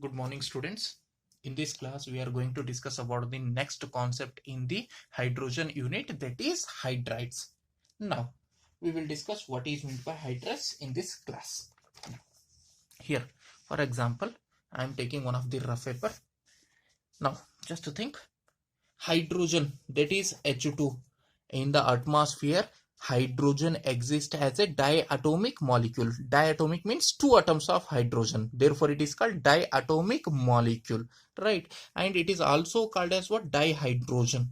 Good morning, students. In this class, we are going to discuss about the next concept in the hydrogen unit, that is hydrides. Now, we will discuss what is meant by hydrides in this class. Here, for example, I am taking one of the rough paper. Now, just to think, hydrogen, that is H2, in the atmosphere. Hydrogen exists as a diatomic molecule. Diatomic means two atoms of hydrogen, therefore it is called diatomic molecule, right? And it is also called as what? Dihydrogen.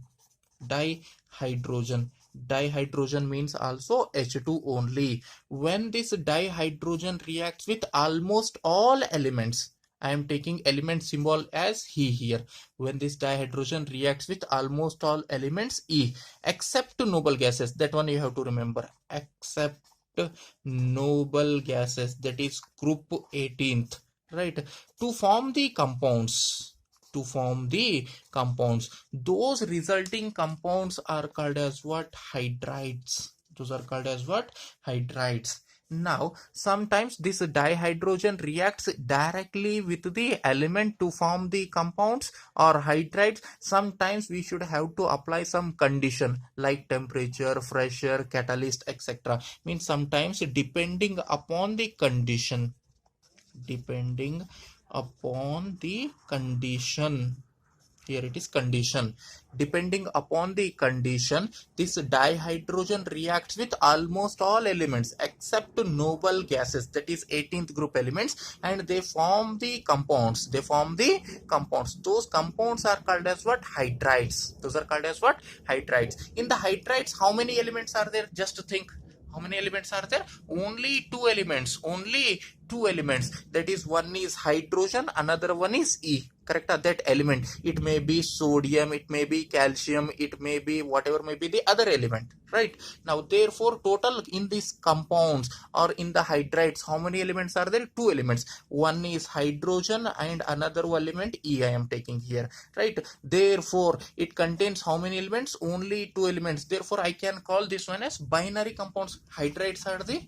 Dihydrogen means also H2 only. When this dihydrogen reacts with almost all elements, I am taking element symbol as He here. When this dihydrogen reacts with almost all elements E, except noble gases, that one you have to remember, except noble gases, that is group 18th, right? To form the compounds, those resulting compounds are called as what? Hydrides. Those are called as what? Hydrides. Now, sometimes this dihydrogen reacts directly with the element to form the compounds or hydrides. Sometimes we should have to apply some condition like temperature, pressure, catalyst, etc. Means sometimes depending upon the condition, here it is condition. Depending upon the condition, this dihydrogen reacts with almost all elements except noble gases, that is 18th group elements, and they form the compounds. Those compounds are called as what? Hydrides. In the hydrides, how many elements are there? Just think. How many elements are there? Only two elements. That is, one is hydrogen, another one is E. Correct? That element, it may be sodium, it may be calcium, it may be whatever may be the other element, right? Now, therefore, total in these compounds or in the hydrides, how many elements are there? Two elements. One is hydrogen and another element E I am taking here, right? Therefore, it contains how many elements? Only two elements. Therefore, I can call this one as binary compounds. Hydrides are the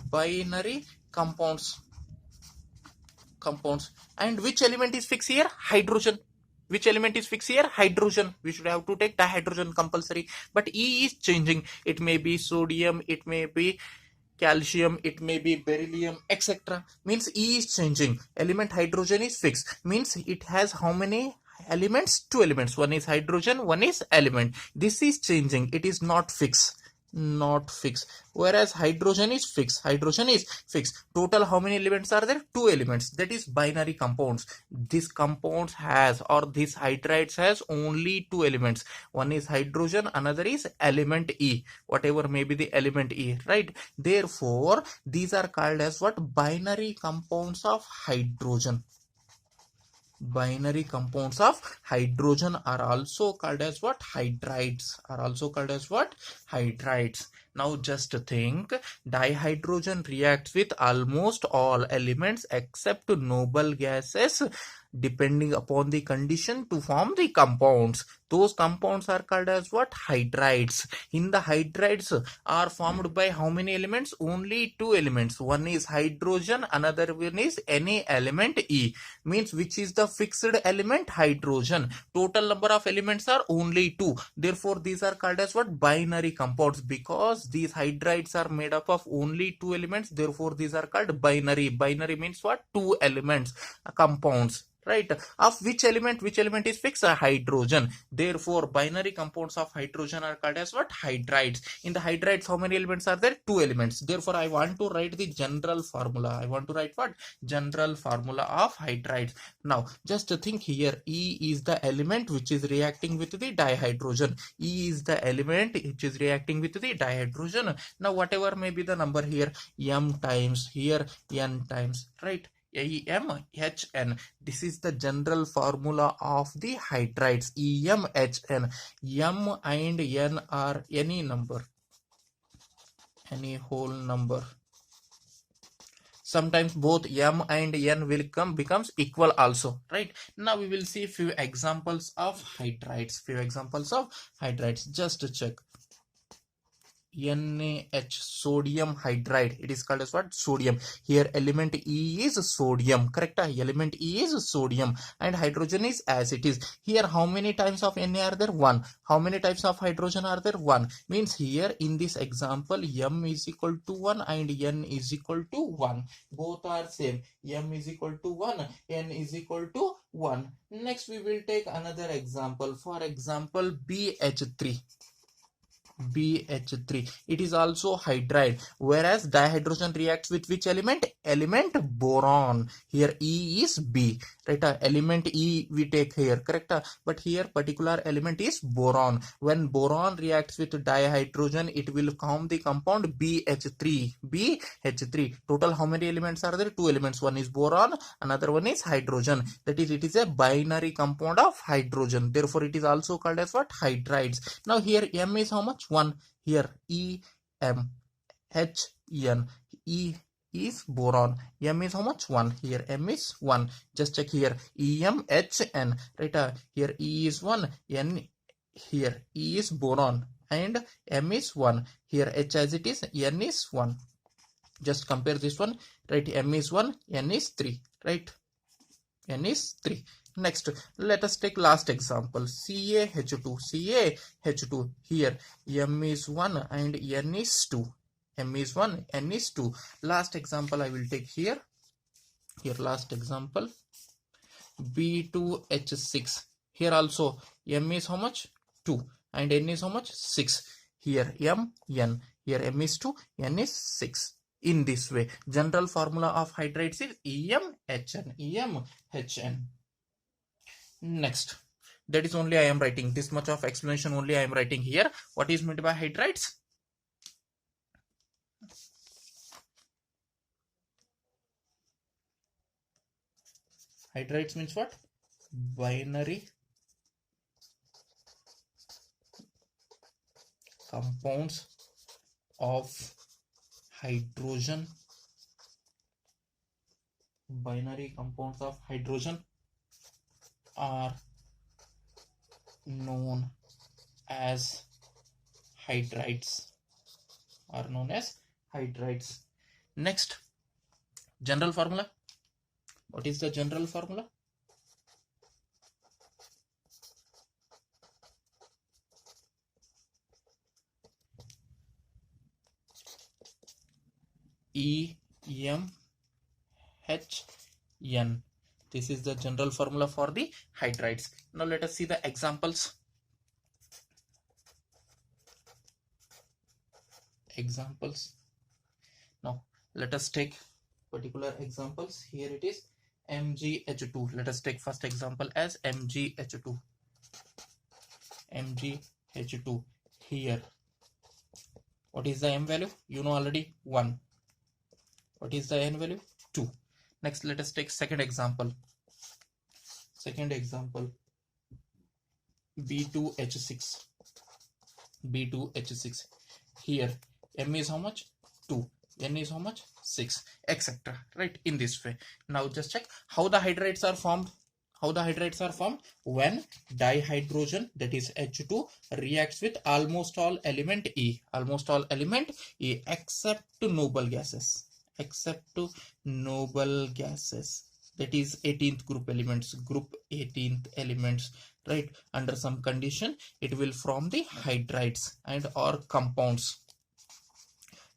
binary compounds. And which element is fixed here? Hydrogen. We should have to take dihydrogen compulsory, but E is changing. It may be sodium, it may be calcium, it may be beryllium, etc. Means E is changing. Element hydrogen is fixed, means it has how many elements? Two elements. One is hydrogen, one is element. This is changing, it is not fixed. Whereas hydrogen is fixed. Total how many elements are there? Two elements. That is binary compounds. This compounds has, or this hydrides has, only two elements. One is hydrogen, another is element E, whatever may be the element E, right? Therefore, these are called as what? Binary compounds of hydrogen. Binary compounds of hydrogen are also called as what? Hydrides. Now, just think, dihydrogen reacts with almost all elements except noble gases, depending upon the condition, to form the compounds. Those compounds are called as what? Hydrides. In the hydrides are formed by how many elements? Only two elements. One is hydrogen, another one is any element E. Means which is the fixed element? Hydrogen. Total number of elements are only two. Therefore, these are called as what? Binary compounds. Because these hydrides are made up of only two elements, therefore these are called binary. Binary means what? Two elements compounds, right? Of which element is fixed? Hydrogen. Therefore, binary compounds of hydrogen are called as what? Hydrides. In the hydrides, how many elements are there? Two elements. Therefore, I want to write the general formula. General formula of hydrides. Now, just think here, E is the element which is reacting with the dihydrogen. Now, whatever may be the number here, M times, here N times, right? EMHN. This is the general formula of the hydrides. EMHN. M and N are any number, any whole number. Sometimes both M and N will becomes equal also, right? Now we will see few examples of hydrides. Just to check. NaH, sodium hydride. It is called as what? Sodium. Here element E is sodium. Correct? Element E is sodium and hydrogen is as it is. Here how many types of Na are there? 1. How many types of hydrogen are there? 1. Means here in this example M is equal to 1 and N is equal to 1. Both are same. M is equal to 1, N is equal to 1. Next we will take another example. For example BH3. BH3. It is also hydride, whereas dihydrogen reacts with which element? Element boron. Here E is B, right? Element E we take here, correct? But here particular element is boron. When boron reacts with dihydrogen, it will form the compound BH3. BH3. Total how many elements are there? 2 elements. One is boron, another one is hydrogen. That is, it is a binary compound of hydrogen. Therefore, it is also called as what? Hydrides. Now here M is how much? 1. Here E M H N. E is boron. M is how much? 1. Here M is 1. Just check here. E M H N. Right? Here E is 1. N. Here E is boron and M is 1. Here H as it is. N is 1. Just compare this one. Right? M is 1. N is 3. Right? N is 3. Next, let us take last example. CaH2. CaH2. Here M is 1 and N is 2. M is 1, N is 2. Last example I will take here. Here last example. B2H6. Here also M is how much? 2 and N is how much? 6. Here M, N. Here M is 2, N is 6. In this way, general formula of hydrides is EMHN. EMHN. Next, that is only I am writing. This much of explanation only I am writing here. What is meant by hydrides? Hydrides means what? Binary compounds of hydrogen. Binary compounds of hydrogen are known as hydrides. Are known as hydrides. Next, general formula. What is the general formula? EMHN. This is the general formula for the hydrides. Now let us see the examples. Now let us take particular examples. Here it is MgH2. Let us take first example as MgH2. MgH2. Here, what is the M value? You know already, 1. What is the N value? 2. Next, let us take second example. B2H6. B2H6. Here M is how much? 2. N is how much? 6, etc. Right? In this way. Now just check how the hydrides are formed. When dihydrogen, that is H2, reacts with almost all element E. Except noble gases. That is 18th group elements. Right? Under some condition, it will form the hydrides and or compounds.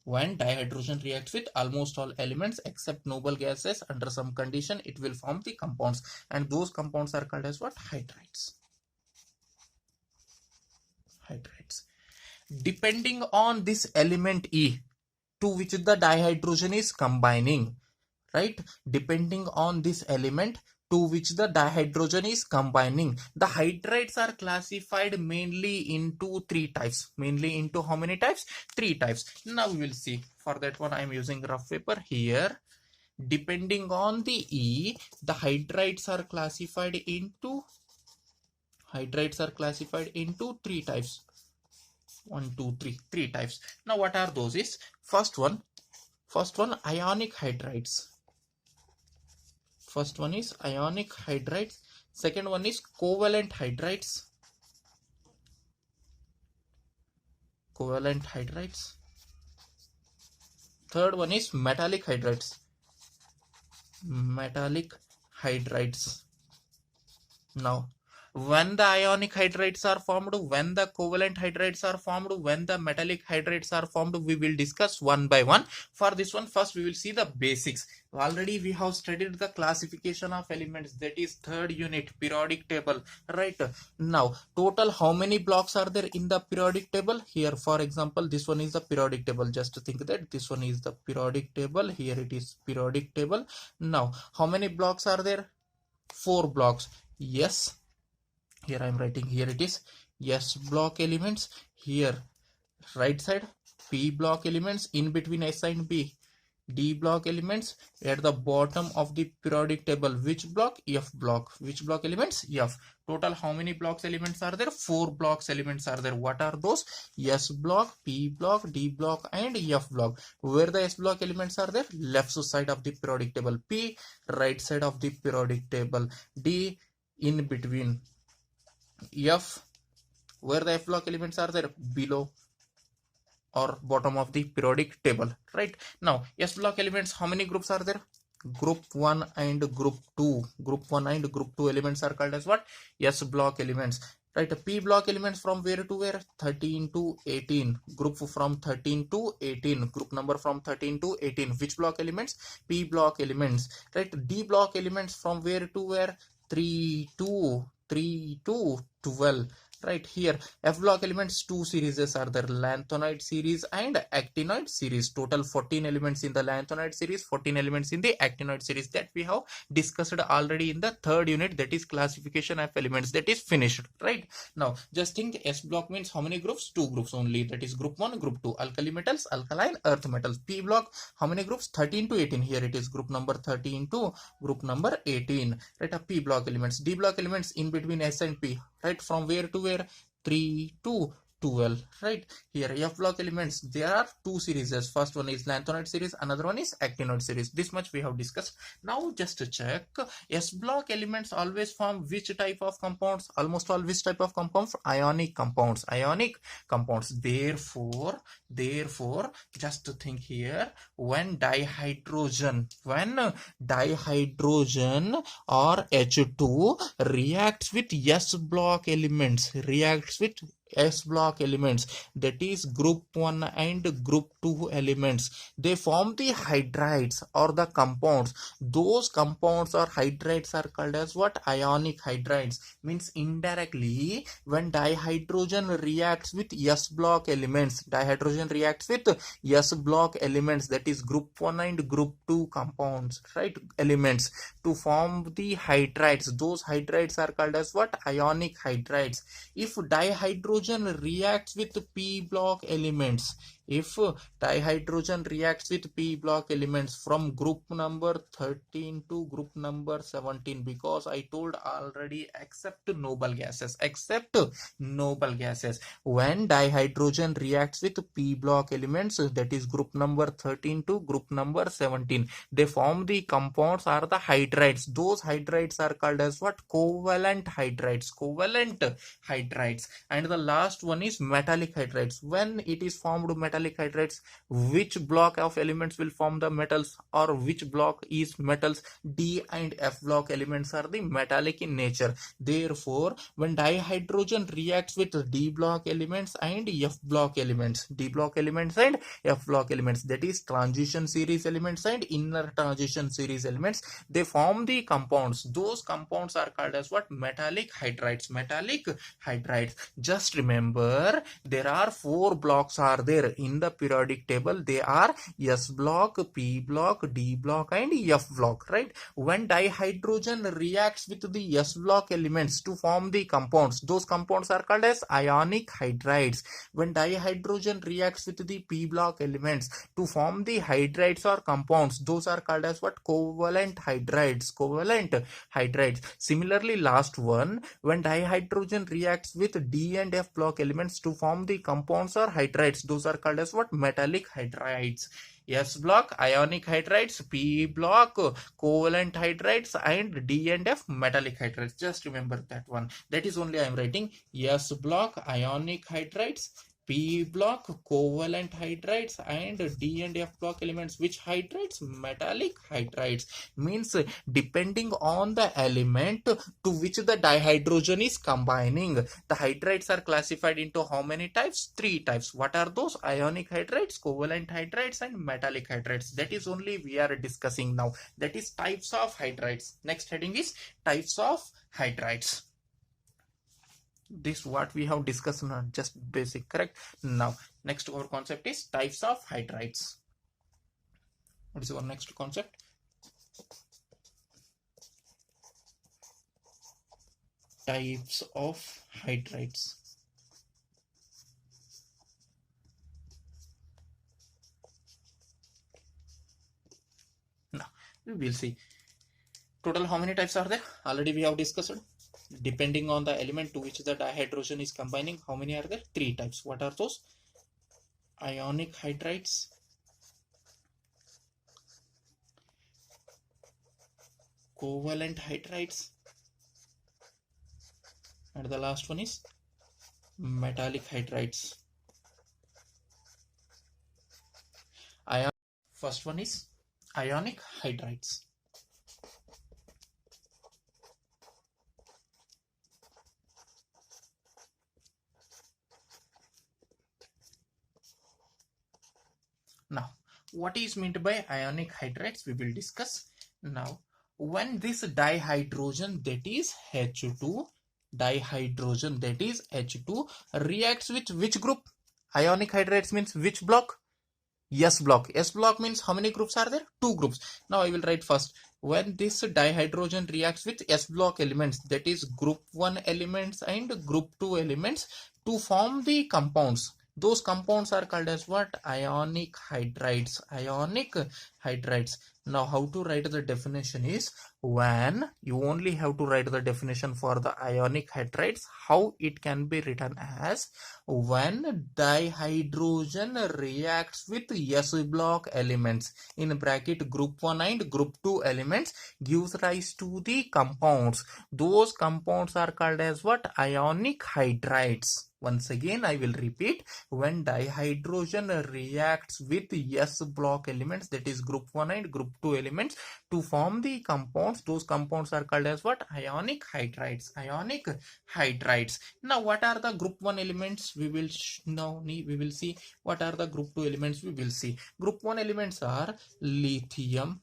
When dihydrogen reacts with almost all elements except noble gases, under some condition, it will form the compounds. And those compounds are called as what? Hydrides. Depending on this element E to which the dihydrogen is combining, right? Depending on this element to which the dihydrogen is combining, the hydrides are classified mainly into 3 types. Mainly into how many types? 3 types. Now we will see. For that one I am using rough paper here. Depending on the E, the hydrides are classified into 3 types. 1, 2, 3. 3 types. Now what are those? Is first one ionic hydrides. First one is ionic hydrides. Second one is covalent hydrides. covalent hydrides. Third one is metallic hydrides. Metallic hydrides. Now, when the ionic hydrides are formed, when the covalent hydrides are formed, when the metallic hydrides are formed, we will discuss one by one. For this one, first we will see the basics. Already we have studied the classification of elements, that is third unit, periodic table, right? Now, total how many blocks are there in the periodic table? Here, for example, this one is the periodic table. Just think that this one is the periodic table. Here it is periodic table. Now, how many blocks are there? 4 blocks. Yes, here I am writing, here it is S block elements, here right side P block elements, in between S and B D block elements, at the bottom of the periodic table which block? F block. Which block elements? F. Total how many blocks elements are there? 4 blocks elements are there. What are those? S block, P block, D block and F block. Where the S block elements are there? Left side of the periodic table. P right side of the periodic table. D in between. F, where the F block elements are there? Below or bottom of the periodic table, right? Now, S block elements, how many groups are there? Group 1 and group 2. Group 1 and group 2 elements are called as what? S block elements, right? P block elements from where to where? 13 to 18. Group from 13 to 18. Group number from 13 to 18. Which block elements? P block elements, right? D block elements from where to where? 3 to 12, right? Here F block elements, 2 series are there, lanthanoid series and actinoid series. Total 14 elements in the lanthanoid series, 14 elements in the actinoid series, that we have discussed already in the third unit, that is classification of elements, that is finished, right? Now just think, S block means how many groups? 2 groups only, that is group 1, group 2, alkali metals, alkaline earth metals. P block, how many groups? 13 to 18. Here it is group number 13 to group number 18, right? P block elements. D block elements in between S and P, right? From where to where? 3 to 12, right? Here F block elements, there are 2 series. First one is lanthanoid series, another one is actinoid series. This much we have discussed. Now just to check, S block elements always form which type of compounds? Almost all which type of compounds? Ionic compounds. Ionic compounds. Therefore just to think here, when dihydrogen or H2 reacts with S block elements, that is group 1 and group 2 elements, they form the hydrides or the compounds. Those compounds or hydrides are called as what? Ionic hydrides. Means indirectly, when dihydrogen reacts with S block elements, that is group 1 and group 2 compounds, right? Elements, to form the hydrides. Those hydrides are called as what? Ionic hydrides. If dihydrogen reacts with P block elements, from group number 13 to group number 17, because I told already, except noble gases, when dihydrogen reacts with P block elements, that is group number 13 to group number 17, they form the compounds or the hydrides. Those hydrides are called as what? Covalent hydrides. And the last one is metallic hydrides. When it is formed metallic hydrides, which block of elements will form the metals, or which block is metals? D and F block elements are the metallic in nature. Therefore, when dihydrogen reacts with D block elements and F block elements, that is transition series elements and inner transition series elements, they form the compounds. Those compounds are called as what? Metallic hydrides. Just remember, there are 4 blocks are there in the periodic table. They are S block, P block, D block and F block, right? When dihydrogen reacts with the S block elements to form the compounds, those compounds are called as ionic hydrides. When dihydrogen reacts with the P block elements to form the hydrides or compounds, those are called as what? Covalent hydrides. Similarly, last one, when dihydrogen reacts with D and F block elements to form the compounds or hydrides, those are called as what? Metallic hydrides. S block ionic hydrides, P block covalent hydrides, and D and F metallic hydrides. Just remember that one. That is only I am writing S block ionic hydrides, P block covalent hydrides and D and F block elements. Which hydrides? Metallic hydrides. Means depending on the element to which the dihydrogen is combining. The hydrides are classified into how many types? 3 types. What are those? Ionic hydrides, covalent hydrides and metallic hydrides. That is only we are discussing now. That is types of hydrides. Next heading is types of hydrides. This what we have discussed, not just basic, correct? Now next our concept is types of hydrides. What is our next concept? Types of hydrides. Now we will see total how many types are there. Already we have discussed. Depending on the element to which the dihydrogen is combining, how many are there? 3 types. What are those? Ionic hydrides, covalent hydrides, and the last one is metallic hydrides. First one is ionic hydrides. Now, what is meant by ionic hydrides? We will discuss. Now, when this dihydrogen, that is H2, dihydrogen, that is H2, reacts with which group? Ionic hydrides means which block? S block. S block means how many groups are there? 2 groups. Now I will write first. When this dihydrogen reacts with S block elements, that is group 1 elements and group 2 elements, to form the compounds. Those compounds are called as what? Ionic hydrides. Ionic hydrides. Now how to write the definition is, when you only have to write the definition for the ionic hydrides, how it can be written as, when dihydrogen reacts with S block elements, in bracket group 1 and group 2 elements, gives rise to the compounds. Those compounds are called as what? Ionic hydrides. Once again I will repeat, when dihydrogen reacts with S block elements, that is group 1 and group 2 elements, to form the compounds, those compounds are called as what? Ionic hydrides. Ionic hydrides. Now what are the group 1 elements? We will see. What are the group 2 elements? We will see. Group 1 elements are lithium,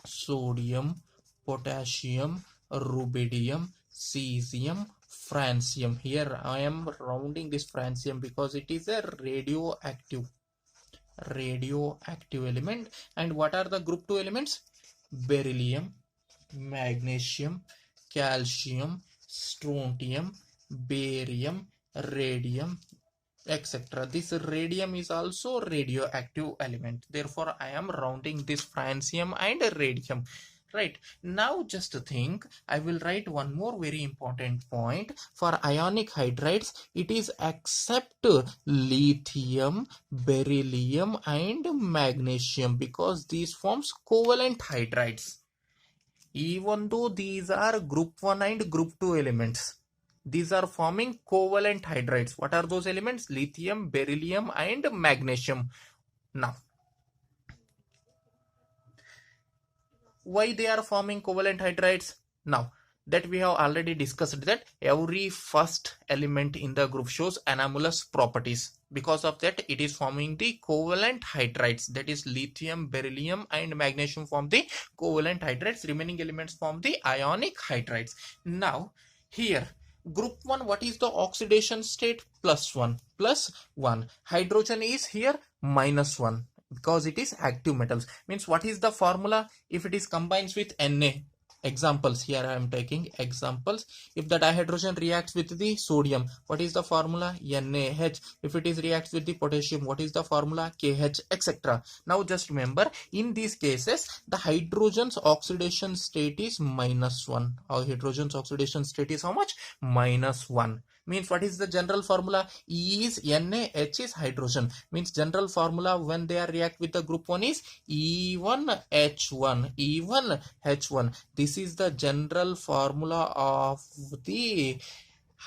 sodium, potassium, rubidium, cesium, francium. Here I am rounding this francium because it is a radioactive element. And what are the group 2 elements? Beryllium, magnesium, calcium, strontium, barium, radium, etc. This radium is also radioactive element. Therefore I am rounding this francium and radium. Right, now just think, I will write one more very important point. For ionic hydrides, it is except lithium, beryllium and magnesium, because these forms covalent hydrides. Even though these are group 1 and group 2 elements, these are forming covalent hydrides. What are those elements? Lithium, beryllium and magnesium. Now, why they are forming covalent hydrides? Now that we have already discussed, that every first element in the group shows anomalous properties. Because of that, it is forming the covalent hydrides. That is lithium, beryllium and magnesium form the covalent hydrides. Remaining elements form the ionic hydrides. Now here, group 1, what is the oxidation state? +1. +1. Hydrogen is here -1, because it is active metals. Means what is the formula if it is combines with Na? Examples, here I am taking examples. If the dihydrogen reacts with the sodium, what is the formula? NaH. If it is reacts with the potassium, what is the formula? KH, etc. Now just remember, in these cases the hydrogen's oxidation state is -1. Our hydrogen's oxidation state is how much? -1. Means what is the general formula? E is NaH is hydrogen. Means general formula when they are react with the group 1 is E1H1. E1H1. This is the general formula of the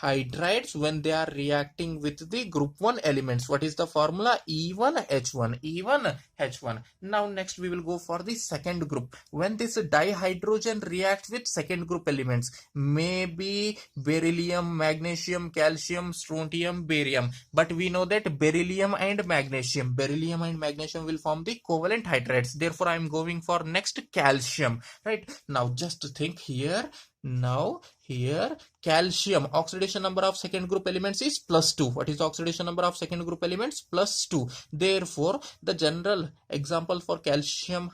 hydrides when they are reacting with the group 1 elements. What is the formula? E1H1, E1H1. Now next we will go for the second group. When this dihydrogen reacts with second group elements, maybe beryllium, magnesium, calcium, strontium, barium, but we know that beryllium and magnesium will form the covalent hydrides. Therefore I am going for next calcium. Right, now just think here. Now here calcium oxidation number of second group elements is +2. What is the oxidation number of second group elements? +2. Therefore the general example for calcium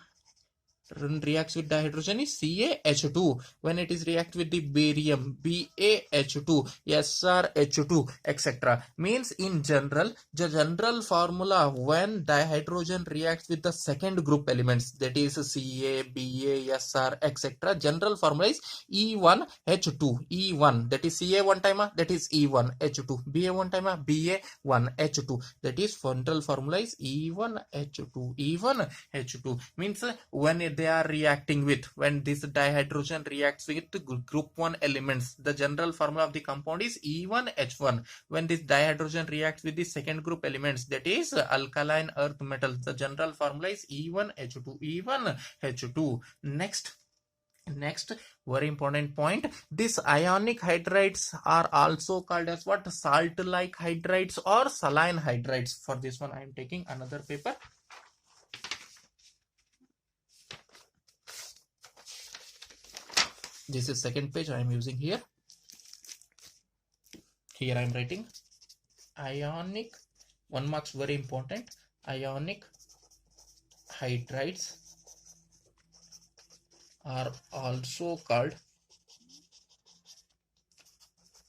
reacts with dihydrogen is CaH2. When it is react with the barium, BaH2, SrH2, etc. Means in general, the general formula when dihydrogen reacts with the second group elements, that is Ca, Ba, Sr, etc. General formula is E1H2. E1, that is Ca one time, that is E1H2. Ba one time, Ba1H2. That is general formula is E1H2. E1H2 means when they are reacting with, when this dihydrogen reacts with group 1 elements, the general formula of the compound is E1H1. When this dihydrogen reacts with the second group elements, that is alkaline earth metals, the general formula is E1H2. E1H2. Next, very important point, these ionic hydrides are also called as what? Salt like hydrides or saline hydrides. For this one I am taking another paper. This is second page I am using here. Here I am writing ionic, 1 marks, very important, ionic hydrides are also called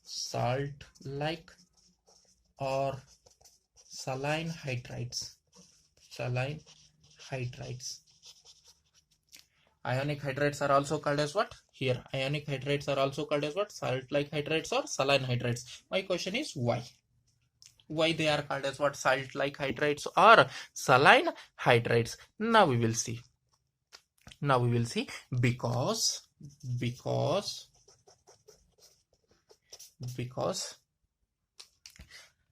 salt like or saline hydrides. Saline hydrides. Ionic hydrides are also called as what? Here, ionic hydrides are also called as what? Salt-like hydrides or saline hydrides. My question is why? Why they are called as what? Salt-like hydrides or saline hydrides. Now we will see. Because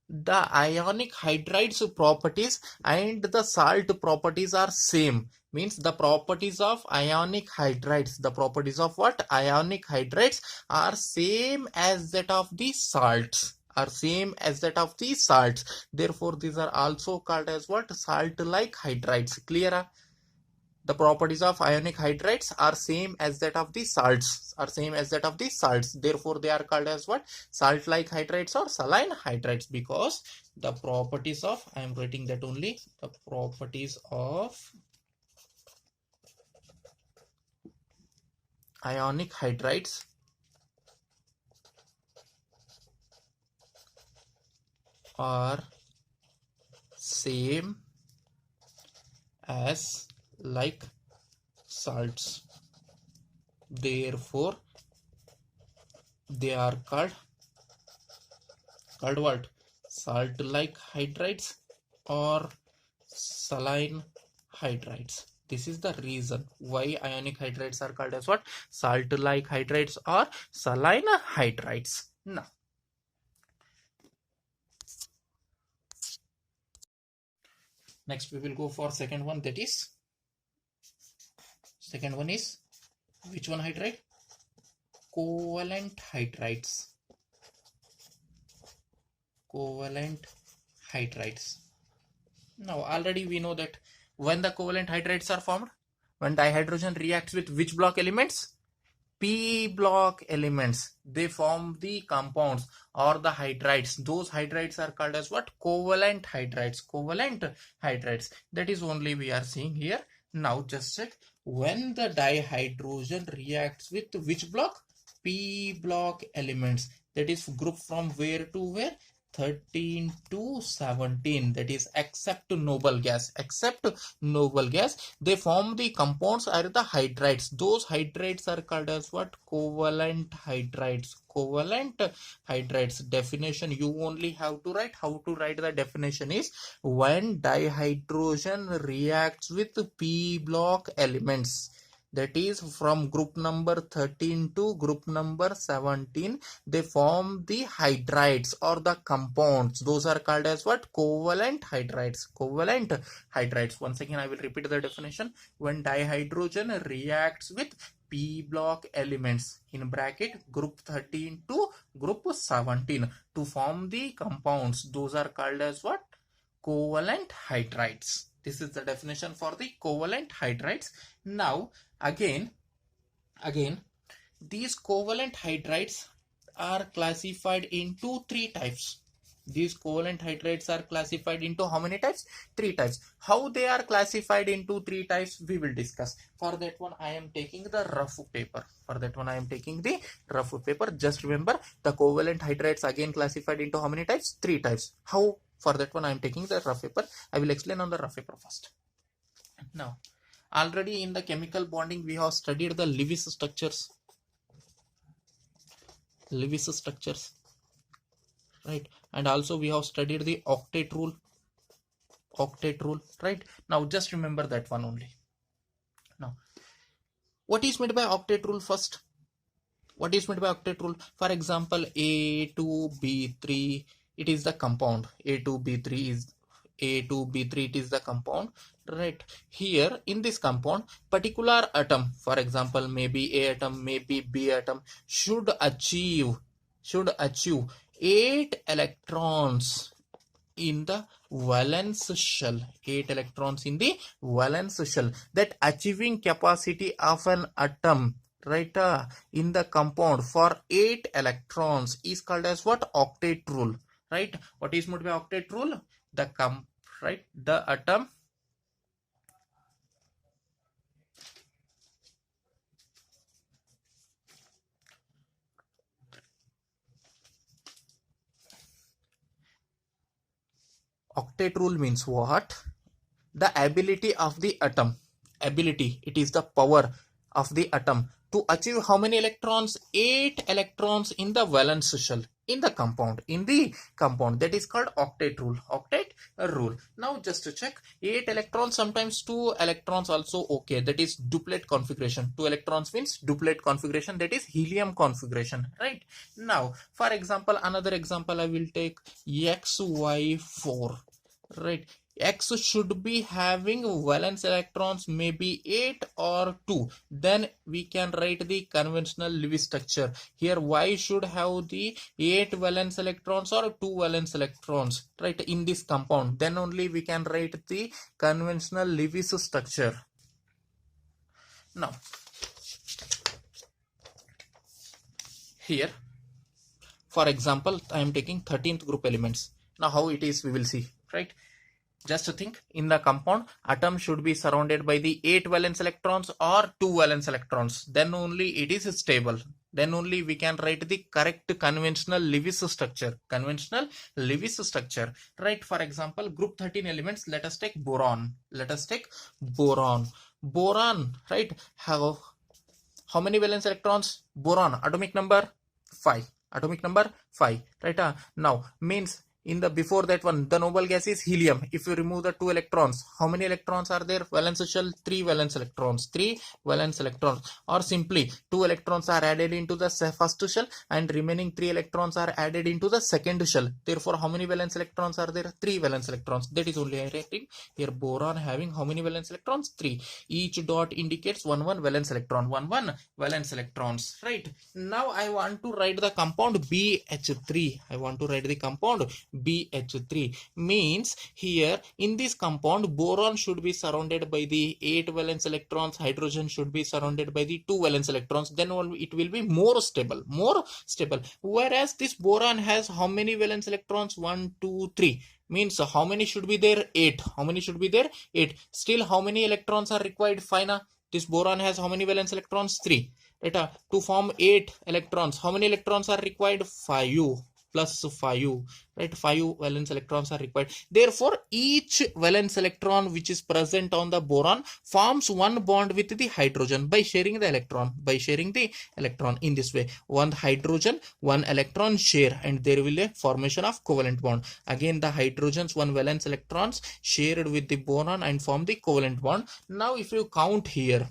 the ionic hydrides properties and the salt properties are same. Means the properties of ionic hydrides, the properties of what? Ionic hydrides are same as that of the salts. Therefore these are also called as what? Salt like hydrides. Clear? The properties of ionic hydrides are same as that of the salts. Therefore they are called as what? Salt like hydrides or saline hydrides, because the properties of, I am writing that only, the properties of ionic hydrides are same as like salts. Therefore they are called what? Salt like hydrides or saline hydrides. This is the reason why ionic hydrides are called as what? Salt like hydrides or saline hydrides. Now next we will go for second one, that is which one hydride? Covalent hydrides. Now already we know that when the covalent hydrides are formed, when dihydrogen reacts with which block elements? P block elements. They form the compounds or the hydrides. Those hydrides are called as what? Covalent hydrides. That is only we are seeing here. Now just check, when the dihydrogen reacts with which block? P block elements. That is group from where to where? 13 to 17. That is except noble gas. They form the compounds are the hydrides. Those hydrides are called as what? Covalent hydrides. Definition you only have to write. How to write the definition is, when dihydrogen reacts with P block elements, that is from group number 13 to group number 17, they form the hydrides or the compounds. Those are called as what? Covalent hydrides. Covalent hydrides. Once again I will repeat the definition. When dihydrogen reacts with p block elements in bracket group 13 to group 17 to form the compounds, those are called as what? Covalent hydrides. This is the definition for the covalent hydrides. Now again these covalent hydrides are classified into three types. These covalent hydrides are classified into how many types? Three types. How they are classified into three types, we will discuss. For that one I am taking the rough paper. Just remember, the covalent hydrides again classified into how many types? Three types. How? For that one I am taking the rough paper. I will explain on the rough paper first. Now, already in the chemical bonding we have studied the Lewis structures. Right, and also we have studied the octet rule, right? Now just remember that one only. Now, what is meant by octet rule first? What is meant by octet rule? For example, A2B3, it is the compound. A2B3 it is the compound, right? Here in this compound, particular atom, for example maybe A atom, maybe B atom, should achieve 8 electrons in the valence shell. 8 electrons in the valence shell. That achieving capacity of an atom, right, in the compound for 8 electrons is called as what? Octet rule, right? What is meant by octet rule? The atom octet rule means what? The ability of the atom, it is the power of the atom to achieve how many electrons? 8 electrons in the valence shell, in the compound, that is called octet rule. Now just to check, 8 electrons, sometimes 2 electrons also okay, that is duplet configuration. 2 electrons means duplet configuration, that is helium configuration, right? Now for example, another example I will take XY4, right? X should be having valence electrons maybe 8 or 2. Then we can write the conventional Lewis structure. Here Y should have the 8 valence electrons or 2 valence electrons, right, in this compound. Then only we can write the conventional Lewis structure. Now here, for example, I am taking 13th group elements. Now how it is we will see, right? Just to think, in the compound, atom should be surrounded by the 8 valence electrons or 2 valence electrons. Then only it is stable. Then only we can write the correct conventional Lewis structure. Right? For example, group 13 elements, let us take boron. Boron, right? How many valence electrons? Boron, atomic number 5. Right? Now, means in the before that one, the noble gas is helium. If you remove the 2 electrons, how many electrons are there? Valence shell, 3 valence electrons. Or simply 2 electrons are added into the first shell and remaining 3 electrons are added into the second shell. Therefore, how many valence electrons are there? 3 valence electrons. That is only I writing here. Boron having how many valence electrons? 3. Each dot indicates 1 valence electron. 1 valence electrons. Right. Now I want to write the compound BH3. BH3 means here in this compound, boron should be surrounded by the 8 valence electrons, hydrogen should be surrounded by the 2 valence electrons. Then it will be more stable. Whereas this boron has how many valence electrons? 1, 2, 3. Means how many should be there? 8. 8. Still how many electrons are required? Fine. This boron has how many valence electrons? 3. Right? To form 8 electrons, how many electrons are required? 5 plus 5, right? 5 valence electrons are required. Therefore, each valence electron which is present on the boron forms one bond with the hydrogen by sharing the electron. In this way, one hydrogen, one electron share, and there will be a formation of covalent bond. Again, the hydrogens, one valence electrons shared with the boron and form the covalent bond. Now, if you count here,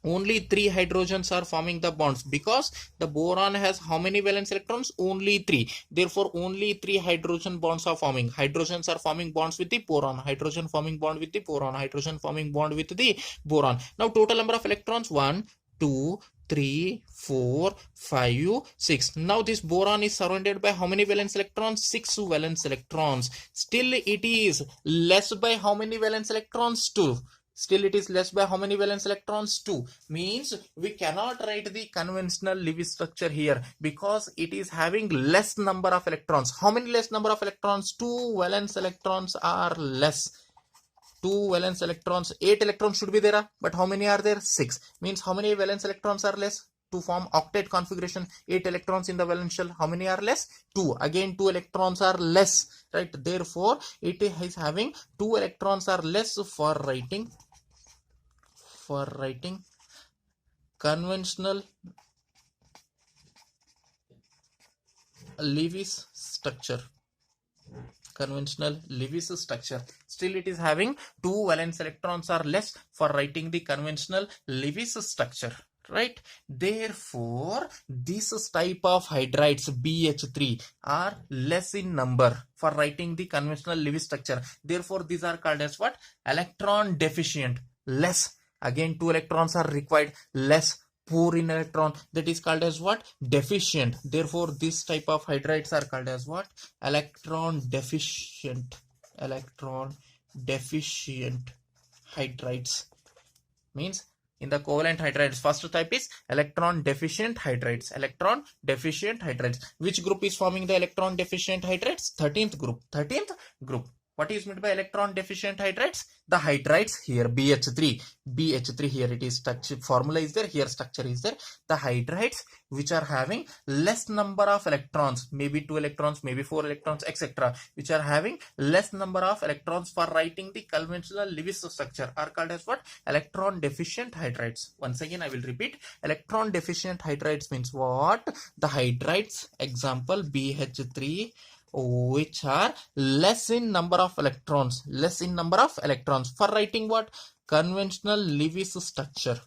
Only 3 hydrogens are forming the bonds because the boron has how many valence electrons? Only 3. Therefore, only 3 hydrogen bonds are forming. Hydrogens are forming bonds with the boron. Hydrogen forming bond with the boron. Hydrogen forming bond with the boron. Now, total number of electrons 1, 2, 3, 4, 5, 6. Now, this boron is surrounded by how many valence electrons? 6 valence electrons. Still, it is less by how many valence electrons? 2. Still it is less by how many valence electrons? 2. Means we cannot write the conventional Lewis structure here because it is having less number of electrons. How many less number of electrons? 2 valence electrons are less. 2 valence electrons, 8 electrons should be there, but how many are there? 6. Means how many valence electrons are less? To form octet configuration, 8 electrons in the valence shell. How many are less? 2. Again 2 electrons are less, right? Therefore it is having 2 electrons are less for writing conventional Lewis structure. Still it is having 2 valence electrons are less for writing the conventional Lewis structure, right? Therefore this type of hydrides BH3 are less in number for writing the conventional Lewis structure. Therefore these are called as what? Electron deficient. Less. Again 2 electrons are required. Less. Poor in electron, that is called as what? Deficient. Therefore this type of hydrides are called as what? Electron deficient hydrides. Means in the covalent hydrides, first type is electron deficient hydrides. Which group is forming the electron deficient hydrides? 13th group. What is meant by electron deficient hydrides? The hydrides here, BH3 here it is structure, formula is there, here structure is there. The hydrides which are having less number of electrons, maybe 2 electrons, maybe 4 electrons, etc., which are having less number of electrons for writing the conventional Lewis structure are called as what? Electron deficient hydrides. Once again I will repeat, electron deficient hydrides means what? The hydrides, example BH3, which are less in number of electrons for writing what? Conventional Lewis structure.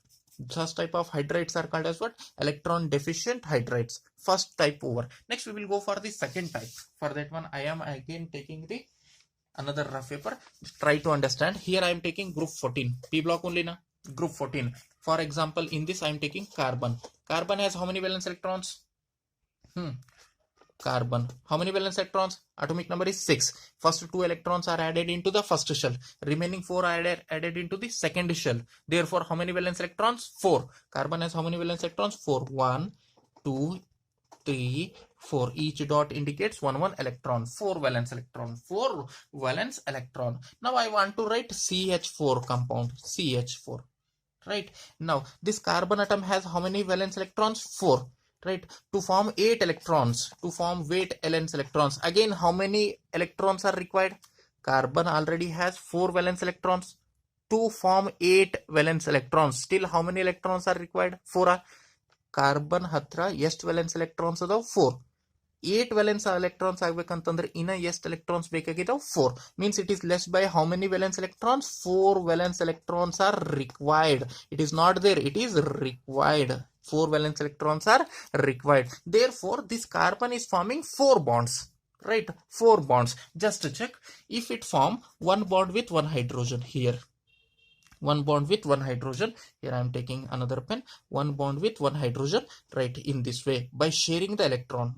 Such type of hydrides are called as what? Electron deficient hydrides. First type over. Next we will go for the second type. For that one I am again taking the another rough paper. Try to understand. Here I am taking group 14. P block only na? Group 14. For example, in this I am taking carbon. Carbon has how many valence electrons? Carbon. How many valence electrons? Atomic number is 6. First 2 electrons are added into the first shell. Remaining 4 are added into the second shell. Therefore, how many valence electrons? 4. Carbon has how many valence electrons? 4. 1, 2, 3, 4. Each dot indicates 1 electron. 4 valence electron. Now I want to write CH4 compound. CH4. Right. Now this carbon atom has how many valence electrons? 4. Right, to form 8 electrons, valence electrons. Again, how many electrons are required? Carbon already has 4 valence electrons. To form 8 valence electrons, still how many electrons are required? 4. Carbon hatra ಎಷ್ಟು valence electrons ಅದಾವ? 4. 8 valence electrons ಆಗ್ಬೇಕಂತಂದ್ರೆ ಇನ್ನ ಎಷ್ಟು electrons ಬೇಕಾಗಿದಾವ? 4. Means it is less by how many valence electrons? 4 valence electrons are required. It is not there, it is required. 4 valence electrons are required. Therefore this carbon is forming 4 bonds, right? 4 bonds. Just to check, if it form 1 bond with 1 hydrogen here, 1 bond with 1 hydrogen, here I am taking another pen, 1 bond with 1 hydrogen, right, in this way, by sharing the electron.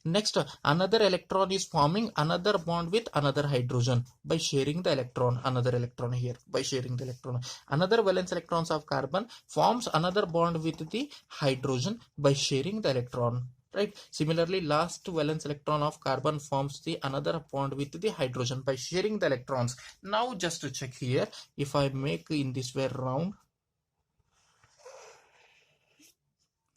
Next, another electron is forming another bond with another hydrogen by sharing the electron. Another electron here by sharing the electron. Another valence electrons of carbon forms another bond with the hydrogen by sharing the electron. Right. Similarly, last valence electron of carbon forms the another bond with the hydrogen by sharing the electrons. Now just to check here, if I make in this way round,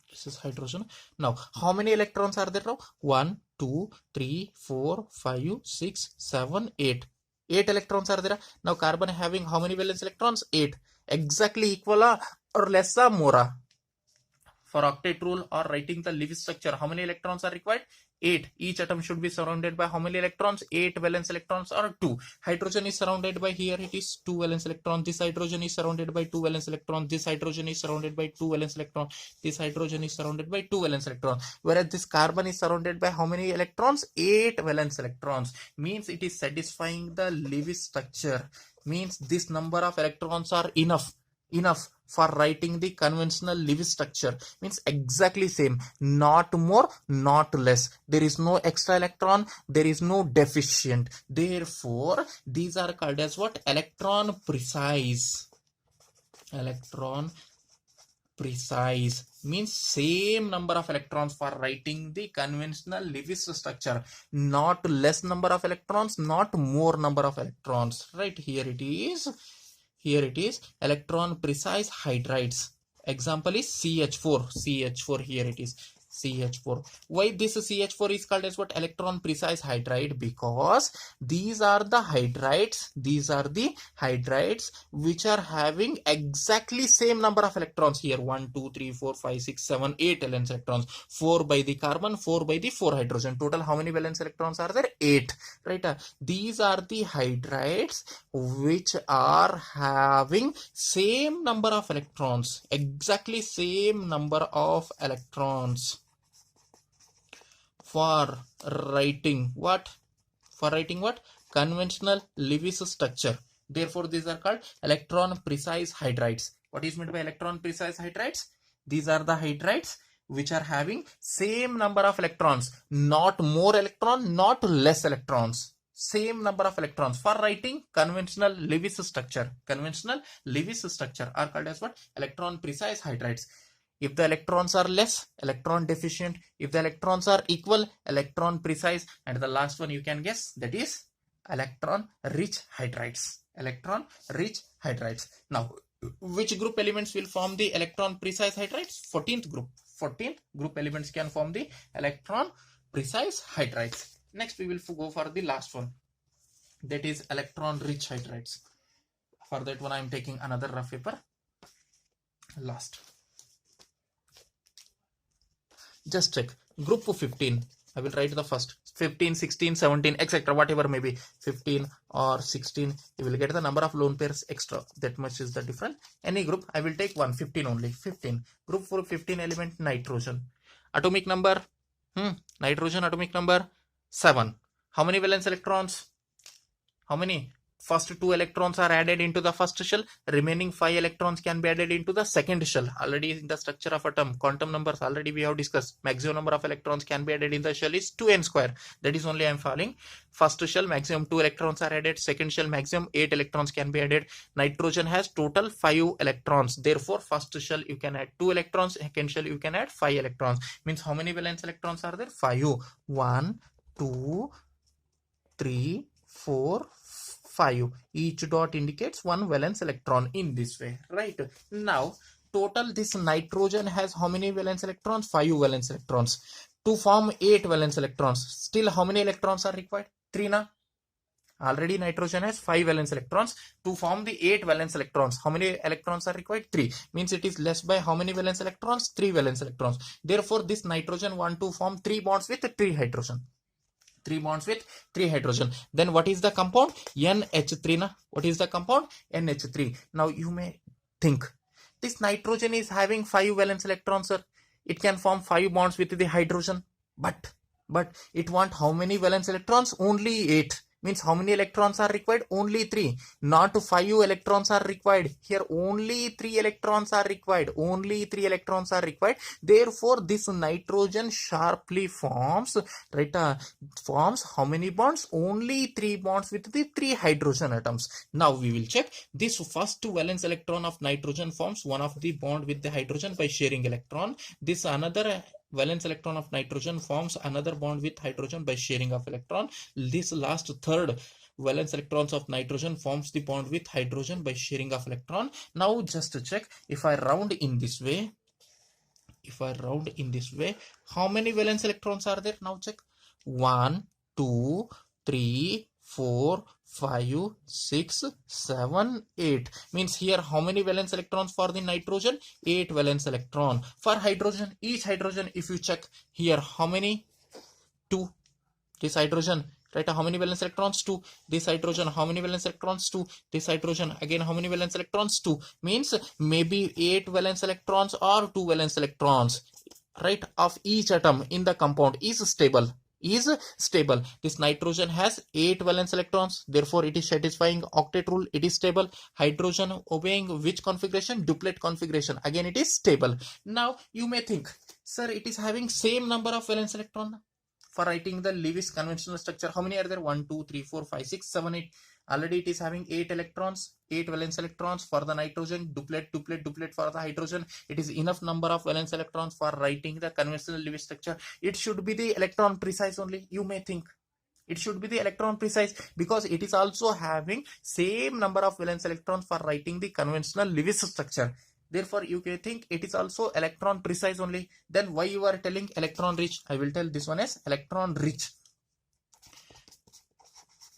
this is hydrogen. Now how many electrons are there now? 1, 2, 3, 4, 5, 6, 7, 8. 8 electrons are there. Now carbon having how many valence electrons? 8. Exactly equal or less or more? For octet rule or writing the Lewis structure, how many electrons are required? 8. Each atom should be surrounded by how many electrons? 8 valence electrons or 2. Hydrogen is surrounded by, here it is 2 valence electrons. This hydrogen is surrounded by 2 valence electrons. This hydrogen is surrounded by 2 valence electrons. This hydrogen is surrounded by 2 valence electrons. Whereas this carbon is surrounded by how many electrons? 8 valence electrons. Means it is satisfying the Lewis structure. Means this number of electrons are enough for writing the conventional Lewis structure. Means exactly same, not more, not less. There is no extra electron, there is no deficient. Therefore these are called as what? Electron precise. Electron precise means same number of electrons for writing the conventional Lewis structure, not less number of electrons, not more number of electrons. Right, here it is. Here it is, electron precise hydrides. Example is CH4. CH4, here it is, CH4. Why this CH4 is called as what? Electron precise hydride? Because these are the hydrides. These are the hydrides which are having exactly same number of electrons here. 1, 2, 3, 4, 5, 6, 7, 8 valence electrons. 4 by the carbon, 4 by the 4 hydrogen. Total how many valence electrons are there? 8. Right? These are the hydrides which are having same number of electrons. Exactly same number of electrons. For writing what? For writing what? Conventional Lewis structure. Therefore these are called electron precise hydrides. What is meant by electron precise hydrides? These are the hydrides which are having same number of electrons, not more electron, not less electrons. Same number of electrons for writing conventional Lewis structure. Conventional Lewis structure are called as what? Electron precise hydrides. If the electrons are less, electron deficient. If the electrons are equal, electron precise. And the last one you can guess, that is electron rich hydrides. Electron rich hydrides. Now, which group elements will form the electron precise hydrides? 14th group. 14th group elements can form the electron precise hydrides. Next we will go for the last one, that is electron rich hydrides. For that one I am taking another rough paper. Last, just check group 15. I will write the first 15, 16, 17, etc. whatever may be, 15 or 16, you will get the number of lone pairs extra. That much is the difference. Any group I will take 15 only. 15 group for 15 element nitrogen. Atomic number nitrogen atomic number 7. How many valence electrons? How many? First 2 electrons are added into the first shell. Remaining 5 electrons can be added into the second shell. Already in the structure of atom, quantum numbers already we have discussed. Maximum number of electrons can be added in the shell is 2n square. That is only I am following. First shell maximum 2 electrons are added. Second shell maximum 8 electrons can be added. Nitrogen has total 5 electrons. Therefore first shell you can add 2 electrons. Second shell you can add 5 electrons. Means how many valence electrons are there? 5. 1, 2, 3, 4, 5. Each dot indicates 1 valence electron in this way. Right. Now total this nitrogen has how many valence electrons? 5 valence electrons. To form 8 valence electrons, still how many electrons are required? 3 na? Already nitrogen has 5 valence electrons. To form the 8 valence electrons, how many electrons are required? 3. Means it is less by how many valence electrons? 3 valence electrons. Therefore this nitrogen want to form 3 bonds with 3 hydrogen. 3 bonds with 3 hydrogen. Then what is the compound? NH3 na? What is the compound? NH3. Now you may think this nitrogen is having 5 valence electrons, sir. It can form 5 bonds with the hydrogen, but it want how many valence electrons? Only 8. Means how many electrons are required? Only 3. Not 5 electrons are required. Here only 3 electrons are required. Only 3 electrons are required. Therefore this nitrogen sharply forms, right, forms how many bonds? Only 3 bonds with the 3 hydrogen atoms. Now we will check. This first valence electron of nitrogen forms one of the bond with the hydrogen by sharing electron. This another valence electron of nitrogen forms another bond with hydrogen by sharing of electron. This last third valence electrons of nitrogen forms the bond with hydrogen by sharing of electron. Now just to check, if I round in this way, how many valence electrons are there? Now check. 1, 2, 3, 4, 5, 6, 7, 8. Means here how many valence electrons for the nitrogen? 8 valence electron. For hydrogen, each hydrogen, if you check here, how many? 2. This hydrogen, right? How many valence electrons? 2. This hydrogen, how many valence electrons? 2. This hydrogen, again, how many valence electrons? 2. Means maybe 8 valence electrons or 2 valence electrons, right, of each atom in the compound is stable. This nitrogen has 8 valence electrons, therefore it is satisfying octet rule, it is stable. Hydrogen obeying which configuration? Duplet configuration, again it is stable. Now you may think, sir, it is having same number of valence electron. For writing the Lewis conventional structure, how many are there? 1, 2, 3, 4, 5, 6, 7, 8. Already it is having 8 electrons, 8 valence electrons for the nitrogen, duplet for the hydrogen. It is enough number of valence electrons for writing the conventional Lewis structure. It should be the electron precise only. You may think it should be the electron precise because it is also having same number of valence electrons for writing the conventional Lewis structure. Therefore, you can think it is also electron precise only. Then why you are telling electron rich? I will tell this one as electron rich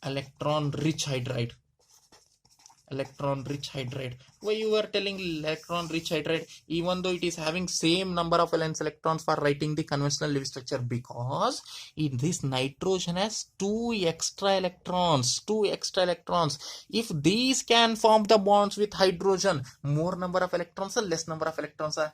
hydride. Why you are telling electron rich hydride even though it is having same number of valence electrons for writing the conventional Lewis structure? Because in this nitrogen has 2 extra electrons. If these can form the bonds with hydrogen, more number of electrons or less number of electrons are?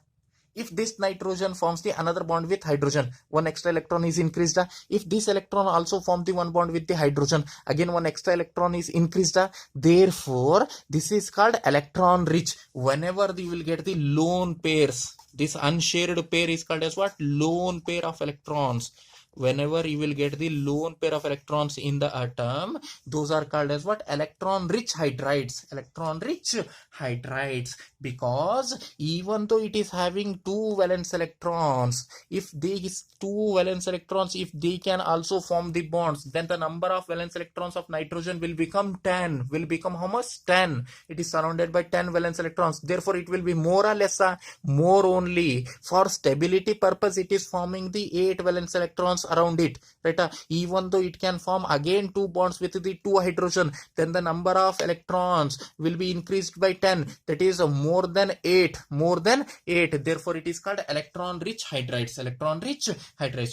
If this nitrogen forms the another bond with hydrogen, one extra electron is increased. If this electron also forms the one bond with the hydrogen, again one extra electron is increased. Therefore, this is called electron rich. Whenever you will get the lone pairs, this unshared pair is called as what? Lone pair of electrons. Whenever you will get the lone pair of electrons in the atom, those are called as what? Electron rich hydrides. Because even though it is having 2 valence electrons, if these 2 valence electrons, if they can also form the bonds, then the number of valence electrons of nitrogen will become 10. Will become how much? 10. It is surrounded by 10 valence electrons. Therefore, it will be more or less, more only. For stability purpose, it is forming the 8 valence electrons around it, right? Even though it can form again 2 bonds with the 2 hydrogen, then the number of electrons will be increased by 10. That is more than 8. Therefore, it is called electron rich hydrides.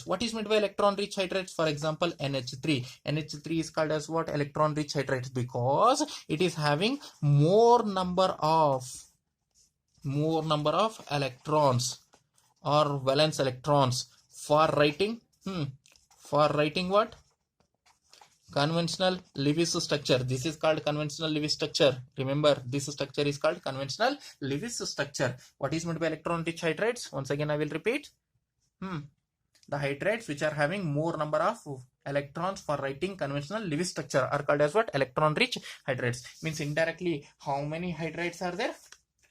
What is meant by electron rich hydrides? For example, NH3. NH3 is called as what? Electron rich hydrides because it is having more number of electrons or valence electrons for writing what? Conventional Lewis structure. This is called conventional Lewis structure. Remember, this structure is called conventional Lewis structure. What is meant by electron rich hydrides? Once again I will repeat. The hydrides which are having more number of electrons for writing conventional Lewis structure are called as what? Electron rich hydrides. Means indirectly, how many hydrides are there?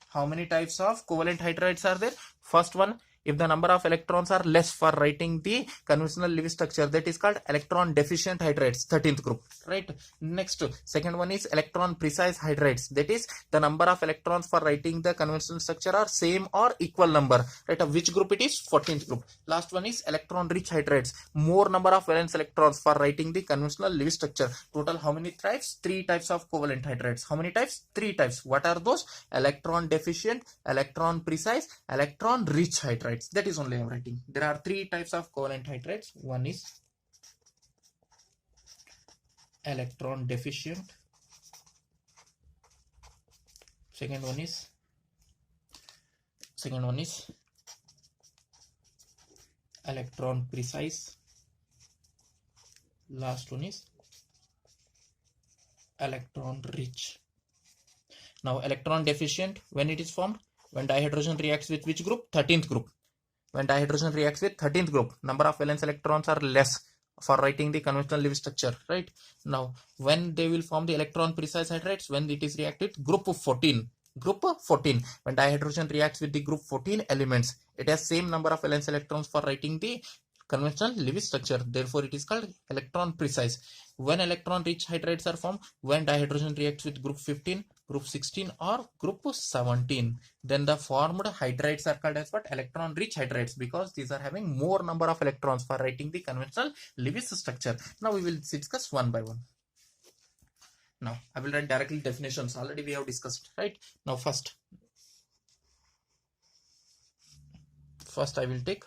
How many types of covalent hydrides are there? First one, if the number of electrons are less for writing the conventional Lewis structure, that is called electron deficient hydrides, 13th group, right? Next, second one is electron precise hydrides, that is the number of electrons for writing the conventional structure are same or equal number, right? Which group it is? 14th group. Last one is electron rich hydrides, more number of valence electrons for writing the conventional Lewis structure. Total how many types? 3 types of covalent hydrides. How many types? 3 types. What are those? Electron deficient, electron precise, electron rich hydrides. That is only I am writing. There are 3 types of covalent hydrides. One is electron deficient. Second one is electron precise. Last one is electron rich. Now electron deficient, when it is formed? When dihydrogen reacts with which group? 13th group. When dihydrogen reacts with 13th group, number of valence electrons are less for writing the conventional Lewis structure, right? Now, when they will form the electron precise hydrides? When it is reacted group of 14. When dihydrogen reacts with the group 14 elements, it has same number of valence electrons for writing the conventional Lewis structure. Therefore, it is called electron precise. When electron rich hydrides are formed? When dihydrogen reacts with group 15, group 16 or group 17. Then the formed hydrides are called as what? Electron rich hydrides, because these are having more number of electrons for writing the conventional Lewis structure. Now we will discuss one by one. Now I will write directly definitions. Already we have discussed, right? Now first I will take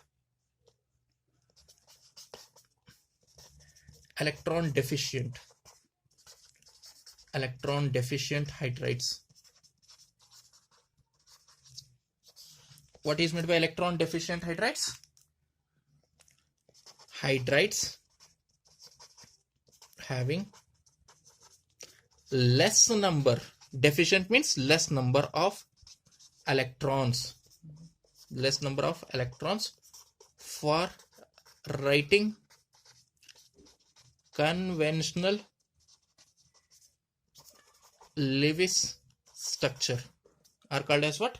electron deficient hydrides. What is meant by electron deficient hydrides? Hydrides having less number, deficient means less number of electrons, for writing conventional Lewis structure are called as what?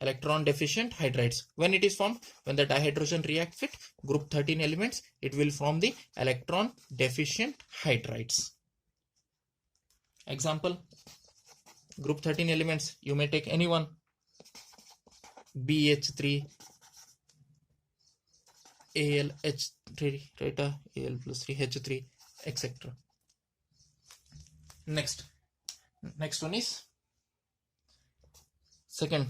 Electron deficient hydrides. When it is formed, when the dihydrogen reacts with group 13 elements, it will form the electron deficient hydrides. Example, group 13 elements, you may take any one, BH3, AlH3, right? Al plus 3, H3, etc. Next one is second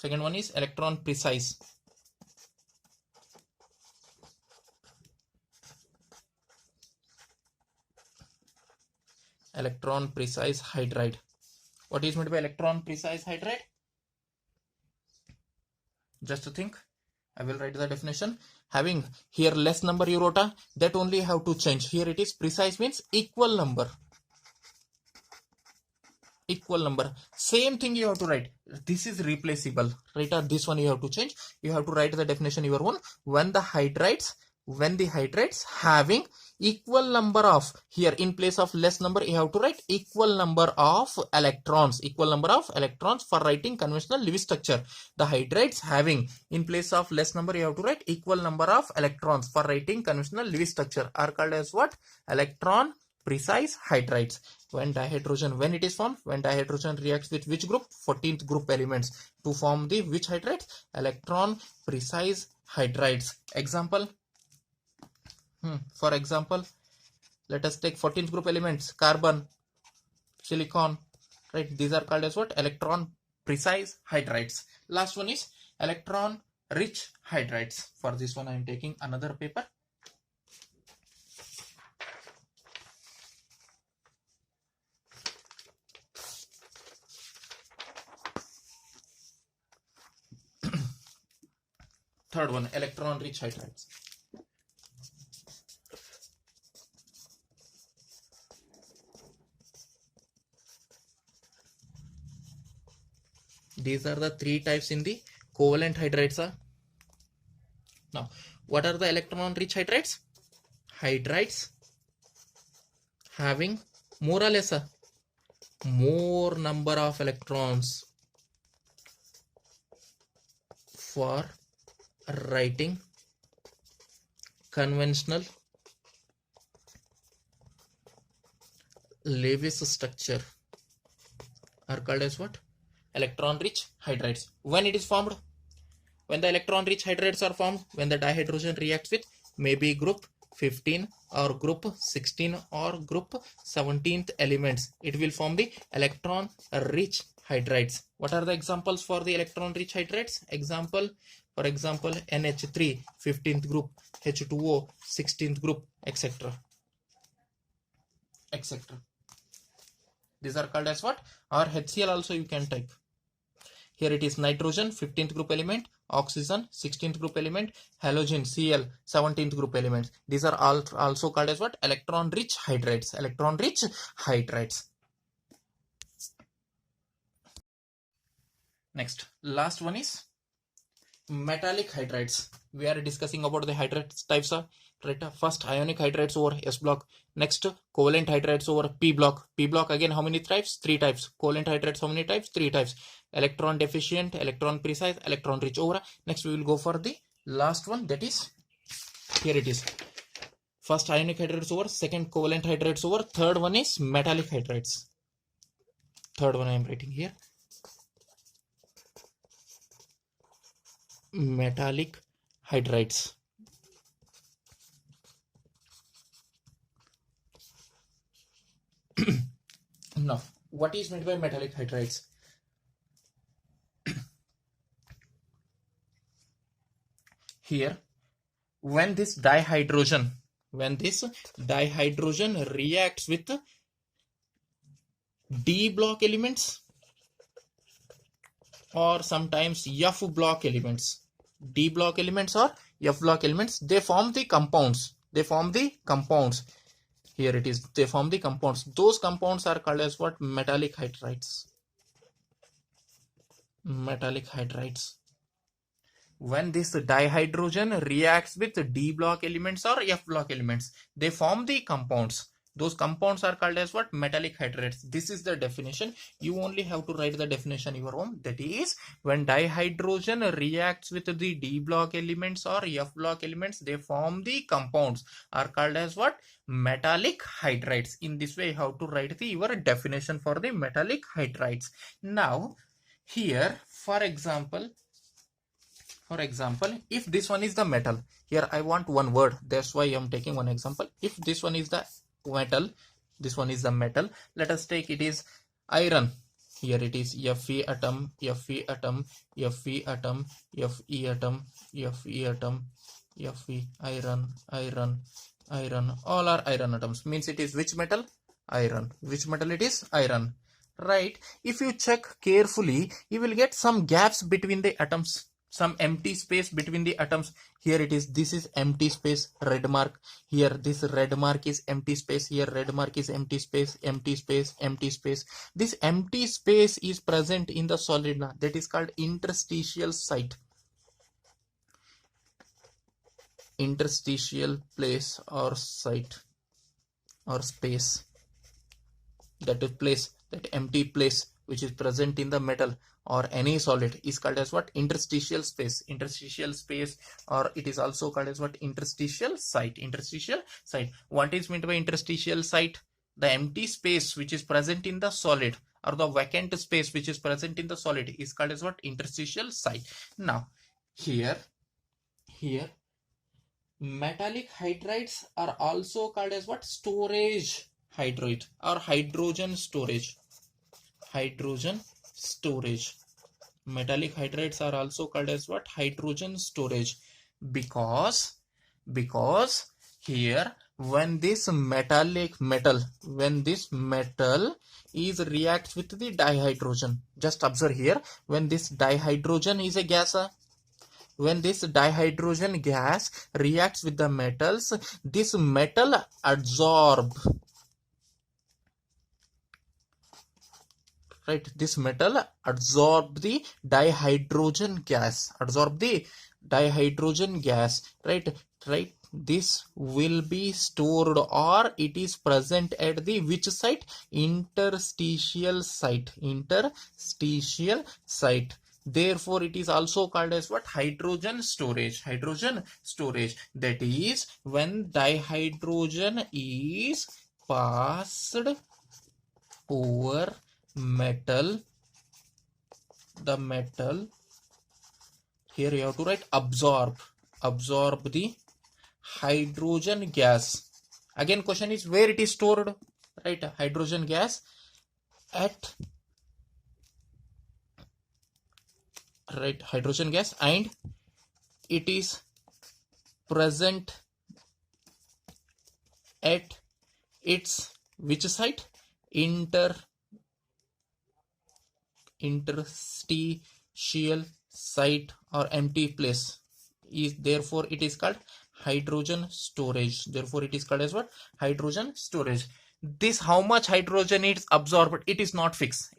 one is electron precise. Electron precise hydride. What is meant by electron precise hydride? Just to think, I will write the definition. Having here less number you wrote, that only you have to change. Here it is precise means equal number. Same thing you have to write. This is replaceable, right? This one you have to change. You have to write the definition your own. When the hydrides having equal number of, here in place of less number you have to write equal number of electrons for writing conventional Lewis structure. The hydrides having in place of less number you have to write equal number of electrons for writing conventional Lewis structure are called as what? Electron precise hydrides. When it is formed, when dihydrogen reacts with which group? 14th group elements to form the which hydrides? Electron precise hydrides. Example, for example, let us take 14th group elements, carbon, silicon, right? These are called as what? Electron precise hydrides. Last one is electron rich hydrides. For this one I am taking another paper. Third one, electron rich hydrides. These are the three types in the covalent hydrides. Now, what are the electron rich hydrides? Hydrides having more or less more number of electrons for writing conventional Lewis structure are called as what? Electron rich hydrides. When it is formed? When the electron rich hydrides are formed, when the dihydrogen reacts with maybe group 15 or group 16 or group 17th elements, it will form the electron rich hydrides. What are the examples for the electron rich hydrides? For example, NH3 15th group, H2O 16th group, etc. These are called as what? Or HCl also you can type. Here it is nitrogen 15th group element, oxygen 16th group element, halogen Cl 17th group elements. These are all also called as what? Electron rich hydrides. Next, last one is metallic hydrides. We are discussing about the hydrides types of, right? First, ionic hydrides over S block. Next, covalent hydrides over P block. P block again how many types? 3 types. Covalent hydrides how many types? 3 types. Electron deficient, electron precise, electron rich over. Next we will go for the last one, that is, here it is. First ionic hydrides over, second covalent hydrides over, third one is metallic hydrides. Third one I am writing here. Metallic hydrides. Now, what is meant by metallic hydrides? Here, when this dihydrogen reacts with D block elements or sometimes F block elements, D block elements or F block elements, they form the compounds. Here it is, they form the compounds. Those compounds are called as what? Metallic hydrides. When this dihydrogen reacts with D block elements or F block elements, they form the compounds. Those compounds are called as what? Metallic hydrides. This is the definition. You only have to write the definition your own. That is, when dihydrogen reacts with the D block elements or F block elements, they form the compounds are called as what? Metallic hydrides. In this way, you have to write your definition for the metallic hydrides. Now, here, for example, if this one is the metal, here I want one word, that's why I am taking one example. If this one is the metal, this one is the metal, let us take it is iron. Here it is Fe atom, Fe atom, Fe atom, Fe atom, Fe atom, Fe, iron, all are iron atoms. Means it is which metal? Iron. Which metal it is? Iron. Right? If you check carefully, you will get some gaps between the atoms, some empty space between the atoms. Here it is, this is empty space, red mark. Here this red mark is empty space. Here red mark is empty space, empty space, empty space. This empty space is present in the solid, that is called interstitial site. Interstitial place or site or space, that is place, that empty place which is present in the metal or any solid is called as what? Interstitial space. Interstitial space, or it is also called as what? Interstitial site. Interstitial site. What is meant by interstitial site? The empty space which is present in the solid, or the vacant space which is present in the solid, is called as what? Interstitial site. Now, here metallic hydrides are also called as what? Storage hydride or hydrogen storage. Hydrogen storage. Metallic hydrides are also called as what? Hydrogen storage. Because here, when this metal is reacts with the dihydrogen, just observe here, when this dihydrogen is a gas, when this dihydrogen gas reacts with the metals, this metal absorb, right? This metal absorb the dihydrogen gas, right? This will be stored, or it is present at the which site? Interstitial site. Therefore, it is also called as what? Hydrogen storage. That is, when dihydrogen is passed over metal, the metal, here you have to write absorb the hydrogen gas. Again, question is where it is stored, right? Hydrogen gas at, right, hydrogen gas, and it is present at its which site? Interstitial site or empty place. Therefore it is called hydrogen storage. Therefore it is called as what? Hydrogen storage. This, how much hydrogen is absorbed, it is not fixed.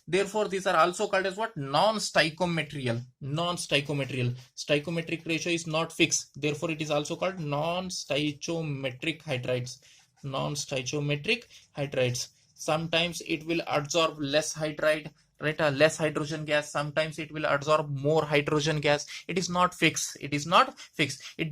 Therefore these are also called as what? Non-stoichiometric ratio is not fixed. Therefore it is also called non-stoichiometric hydrides. Sometimes it will absorb less hydride, right? Less hydrogen gas. Sometimes it will absorb more hydrogen gas. It is not fixed. It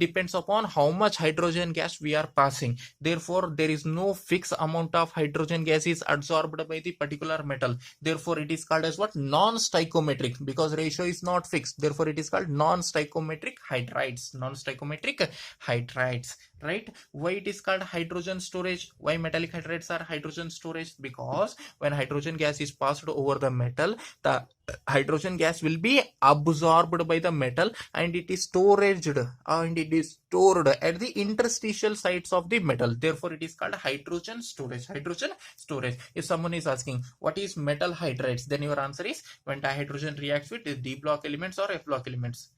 depends upon how much hydrogen gas we are passing. Therefore, there is no fixed amount of hydrogen gas is absorbed by the particular metal. Therefore, it is called as what? Non-stoichiometric, because ratio is not fixed. Therefore, it is called non-stoichiometric hydrides. right? Why it is called hydrogen storage? Why metallic hydrides are hydrogen storage? Because when hydrogen gas is passed over the metal, the hydrogen gas will be absorbed by the metal and it is stored at the interstitial sites of the metal. Therefore it is called hydrogen storage. Hydrogen storage. If someone is asking what is metal hydrides, then your answer is when dihydrogen reacts with d block elements or f block elements,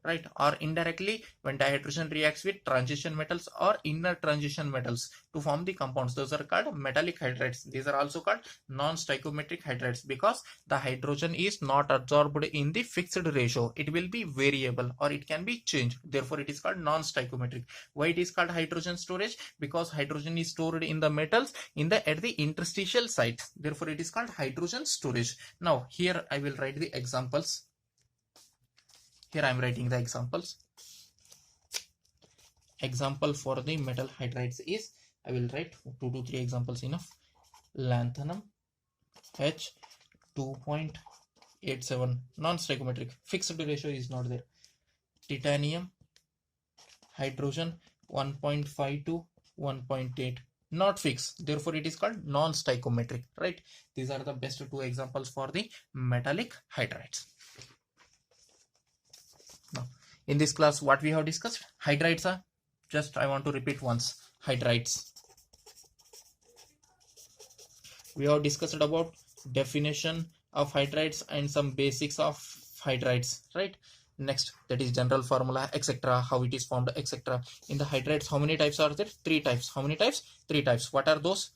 right? Or indirectly when dihydrogen reacts with transition metals or inner transition metals to form the compounds, those are called metallic hydrides. These are also called non-stoichiometric hydrides because the hydrogen is not absorbed in the fixed ratio. It will be variable or it can be changed. Therefore it is called non-stoichiometric. Why it is called hydrogen storage? Because hydrogen is stored in the metals at the interstitial sites. Therefore it is called hydrogen storage. Now here I will write the examples. Here I am writing the examples. Example for the metal hydrides is, I will write 2 to 3 examples enough. Lanthanum H 2.87, non-stoichiometric, fixed ratio is not there. Titanium hydrogen 1.5 to 1.8, not fixed, therefore it is called non-stoichiometric, right? These are the best 2 examples for the metallic hydrides. Now, in this class, what we have discussed? Hydrides are, just I want to repeat once, hydrides. We have discussed about definition of hydrides and some basics of hydrides, right? Next, that is general formula, etc., how it is formed, etc. In the hydrides, how many types are there? 3 types. How many types? 3 types. What are those?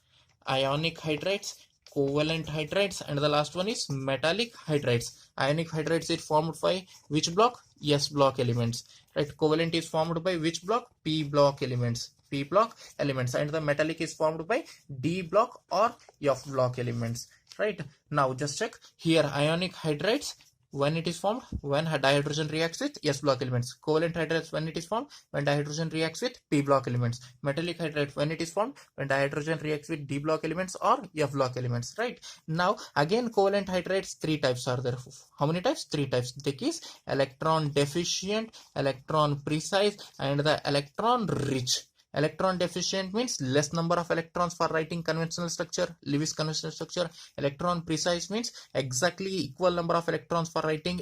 Ionic hydrides, covalent hydrides, and the last one is metallic hydrides. Ionic hydrides is formed by which block? S block elements, right? Covalent is formed by which block? P block elements. P block elements, and the metallic is formed by D block or F block elements, right? Now just check here. Ionic hydrides, when it is formed, when dihydrogen reacts with S block elements. Covalent hydrides, when it is formed, when dihydrogen reacts with P block elements. Metallic hydride, when it is formed, when dihydrogen reacts with D block elements or F block elements, right? Now again, covalent hydrides, 3 types are there. How many types? 3 types. That is electron deficient, electron precise, and the electron rich. Electron deficient means less number of electrons for writing conventional structure, Lewis conventional structure. Electron precise means exactly equal number of electrons for writing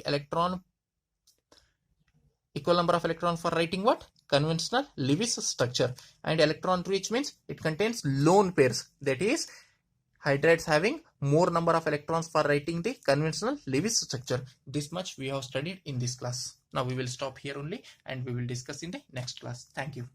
what? Conventional Lewis structure. And electron rich means it contains lone pairs. That is hydrides having more number of electrons for writing the conventional Lewis structure. This much we have studied in this class. Now we will stop here only and we will discuss in the next class. Thank you.